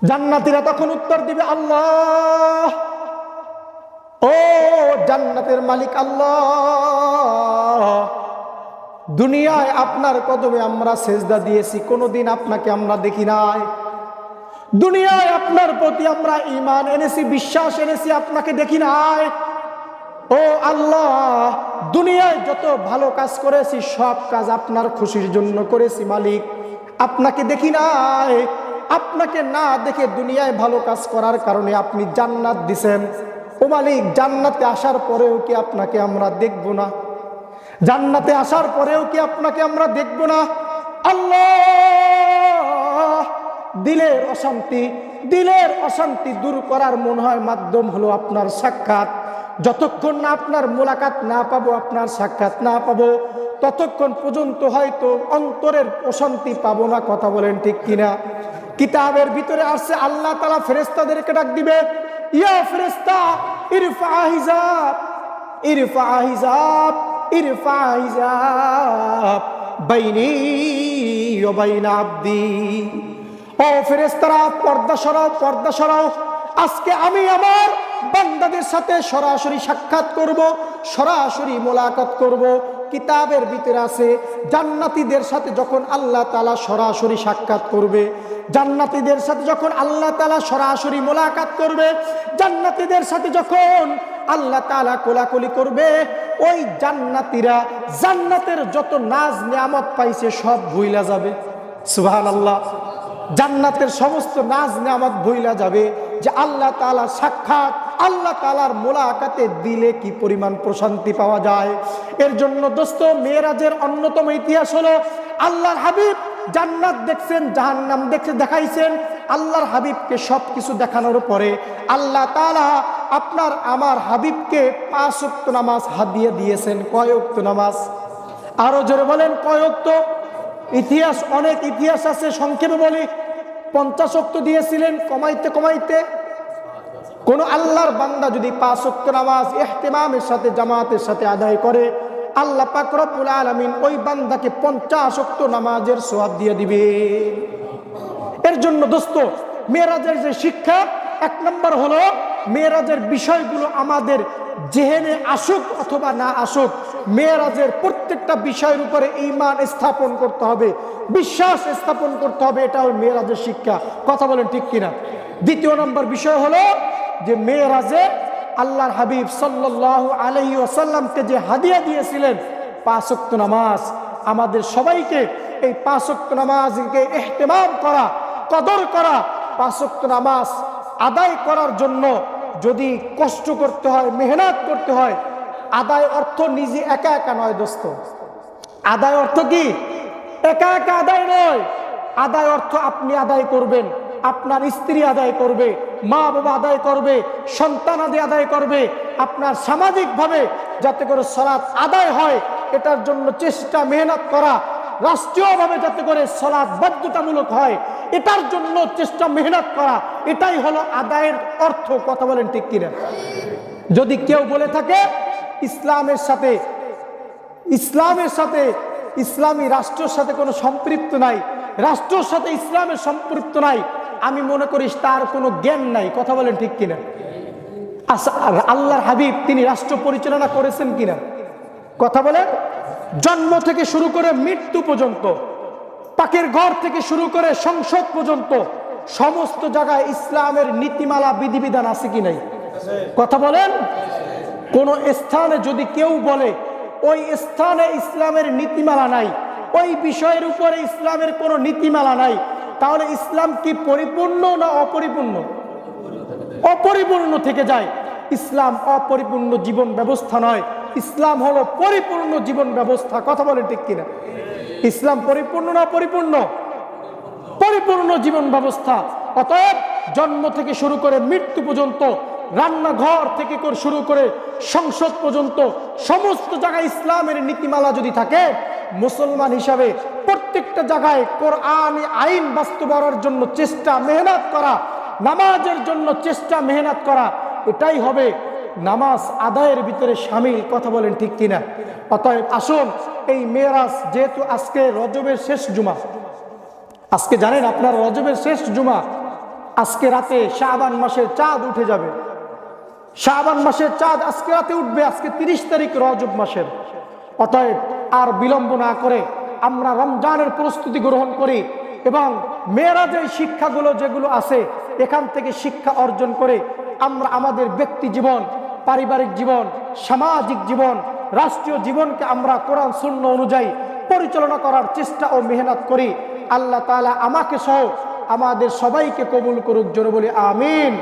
জান্নাতীরা তখন উত্তর দিবে, আল্লাহ, ও জান্নাতের মালিক আল্লাহ, দুনিয়ায় আপনার কদমে আমরা সেজদা দিয়েছি, কোনোদিন আপনাকে আমরা দেখি নাই। দুনিয়ায় আপনার প্রতি আমরা ঈমান এনেছি, বিশ্বাস এনেছি, আপনাকে দেখি নাই। ও আল্লাহ, দুনিয়ায় যত ভালো কাজ করেছি সব কাজ আপনার খুশির জন্য করেছি মালিক, আপনাকে দেখি নাই। আপনাকে না দেখে দুনিয়ায় ভালো কাজ করার কারণে আপনি জান্নাত দিছেন। ও মালিক, জান্নাতে আসার পরেও কি আপনাকে আমরা দেখব না? জান্নাতে আসার পরেও কি আপনাকে আমরা দেখব না? আল্লাহ, দিলের অশান্তি দূর করার মনে হয় মাধ্যম হলো আপনার সাক্ষাৎ। যতক্ষণ না আপনার মোলাকাত না পাবো, আপনার সাক্ষাৎ না পাবো, ততক্ষণ পর্যন্ত হয়তো অন্তরের অশান্তি পাবো না। কথা বলেন ঠিক কিনা? কিতাবের ভিতরে আসছে আল্লাহ তাআলা ফেরেশতাদেরকে ডাক দিবে, ইয়া ফেরেশতা ইরফা হিজাব, ইরফা হিজাব, ইরফা হিজাব বাইনি ওয়া বাইনা আবদি। ও ফেরেশতারা, পর্দা সরাও, পর্দা সরাও। আজকে আমি আমার বান্দাদের সাথে সরাসরি সাক্ষাৎ করব, সরাসরি মোলাকাত করব। কিতাবের ভিতরে আছে জান্নাতীদের সাথে যখন আল্লাহ তাআলা সরাসরি সাক্ষাৎ করবে, জান্নাতীদের সাথে যখন আল্লাহ তাআলা সরাসরি মোলাকাত করবে, জান্নাতীদের সাথে যখন আল্লাহ তাআলা কোলাকুলি করবে, ওই জান্নাতীরা জান্নাতের যত নাজ নিয়ামত পাইছে সব ভুইলা যাবে। সুবহানাল্লাহ। জান্নাতের সমস্ত নাজ নিয়ামত ভুইলা যাবে যে আল্লাহ তাআলার সাক্ষাৎ, আল্লাহ তাআলার মোলাকাতে দিলে কি পরিমাণ প্রশান্তি পাওয়া যায়। এর জন্য দোস্ত, মেরাজের অন্যতম ইতিহাস হলো আল্লাহর হাবিব জান্নাত দেখছেন, জাহান্নাম দেখাইছেন। আল্লাহর হাবিবকে সবকিছু দেখানোর পরে আল্লাহ তাআলা আপনার আমার হাবিবকে 5 ওয়াক্ত নামাজ হাদিয়া দিয়েছেন। কয় ওয়াক্ত নামাজ? আরো জোরে বলেন, কয় ওয়াক্ত? ইতিহাস, অনেক ইতিহাস আছে, সংক্ষেপে বলি। 50 ওয়াক্ত দিয়েছিলেন, কমাইতে কমাইতে কোন আল্লাহর বান্দা যদি 5 ওয়াক্ত নামাজ ইহতিমামের সাথে, জামাতের সাথে আদায় করে, আল্লাহ পাক রব্বুল আলামিন ওই বান্দাকে 50 ওয়াক্ত নামাজের সওয়াব দিয়ে দিবে। এর জন্য দোস্ত, মেরাজের যে শিক্ষা, 1 নম্বর হলো মেরাজের বিষয়গুলো আমাদের জেহেনে আসুক অথবা না আসুক, মেরাজের প্রত্যেকটা বিষয়ের উপরে ঈমান স্থাপন করতে হবে, বিশ্বাস স্থাপন করতে হবে। এটা হলো মেরাজের শিক্ষা। কথা বলেন ঠিক কিনা? 2 নম্বর বিষয় হলো যে মেরাজে আল্লাহর হাবিব সাল্লাল্লাহু আলাইহি ওয়াসাল্লামকে যে হাদিয়া দিয়েছিলেন 5 ওয়াক্ত নামাজ, আমাদের সবাইকে এই 5 ওয়াক্ত নামাজকে ইহতিমাম করা, কদর করা। 5 ওয়াক্ত নামাজ আদায় করার জন্য যদি কষ্ট করতে হয়, মেহনত করতে হয়, আদায় অর্থ নিজে একা একা নয় দোস্ত। আদায় অর্থ কি? একা একা আদায় নয়। আদায় অর্থ আপনি আদায় করবেন, আপনার স্ত্রী আদায় করবে, মা বাবা আদায় করবে, সন্তান আদায় করবে। আপনার সামাজিকভাবে যাতে করে সালাত আদায় হয়, এটার জন্য চেষ্টা, মেহনত করা। রাষ্ট্রীয়ভাবে যাতে করে সালাত বাধ্যতামূলক হয়, এটার জন্য চেষ্টা, মেহনত করা। এটাই হলো আদায়ের অর্থ। কথা বলেন ঠিক কিনা? যদি কেউ বলে থাকে ইসলামের সাথে ইসলামী রাষ্ট্রের সাথে কোনো সম্পৃক্ত নাই, রাষ্ট্রের সাথে ইসলামের সম্পৃক্ত নাই, আমি মনে করি তার কোনো জ্ঞান নাই। কথা বলেন ঠিক কিনা? আল্লাহর হাবিব তিনি রাষ্ট্র পরিচালনা করেছেন কিনা? কথা বলেন। জন্ম থেকে শুরু করে মৃত্যু পর্যন্ত, পাকের ঘর থেকে শুরু করে সংসদ পর্যন্ত সমস্ত জায়গায় ইসলামের নীতিমালা, বিধিবিধান আছে কি নাই? কথা বলেন। কোন স্থানে যদি কেউ বলে ওই স্থানে ইসলামের নীতিমালা নাই, ওই বিষয়ের উপরে ইসলামের কোনো নীতিমালা নাই, তাহলে ইসলাম কি পরিপূর্ণ না অপরিপূর্ণ? অপরিপূর্ণ থেকে যায়। ইসলাম অপরিপূর্ণ জীবন ব্যবস্থা নয়, ইসলাম হলো পরিপূর্ণ জীবন ব্যবস্থা। কথা বলেন ঠিক কিনা? ইসলাম পরিপূর্ণ না অপরিপূর্ণ? পরিপূর্ণ জীবন ব্যবস্থা। অতএব জন্ম থেকে শুরু করে মৃত্যু পর্যন্ত, রান্নাঘর থেকে শুরু করে সংসদ পর্যন্ত সমস্ত জায়গায় ইসলামের নীতিমালা যদি থাকে, মুসলমান হিসাবে প্রত্যেকটা জায়গায় কোরআনী আইন বাস্তবায়নের জন্য চেষ্টা, মেহনত করা, নামাজের জন্য চেষ্টা, মেহনত করা, এটাই হবে নামাজ আদায়ের ভিতরে শামিল। কথা বলেন ঠিক কিনা? অতএব আসুন, এই মেরাজ, যেহেতু আজকে রজবের শেষ জুমা, আজকে জানেন আপনার রজবের শেষ জুমা, আজকে রাতে শাবান মাসের চাঁদ উঠে যাবে। শাবান মাসের চাঁদ আজকে রাতে উঠবে, আজকে 30 তারিখ রজব মাসের। অতএব আর বিলম্ব না করে আমরা রমজানের প্রস্তুতি গ্রহণ করি এবং মেরাজের শিক্ষাগুলো যেগুলো আছে এখান থেকে শিক্ষা অর্জন করে আমরা আমাদের ব্যক্তি জীবন, পারিবারিক জীবন, সামাজিক জীবন, রাষ্ট্রীয় জীবনকে আমরা কোরআন সুন্নাহ অনুযায়ী পরিচালনা করার চেষ্টা ও মেহনত করি। আল্লাহ তাআলা আমাকে সহ আমাদের সবাইকে কবুল করুক, জোরে বলি আমিন।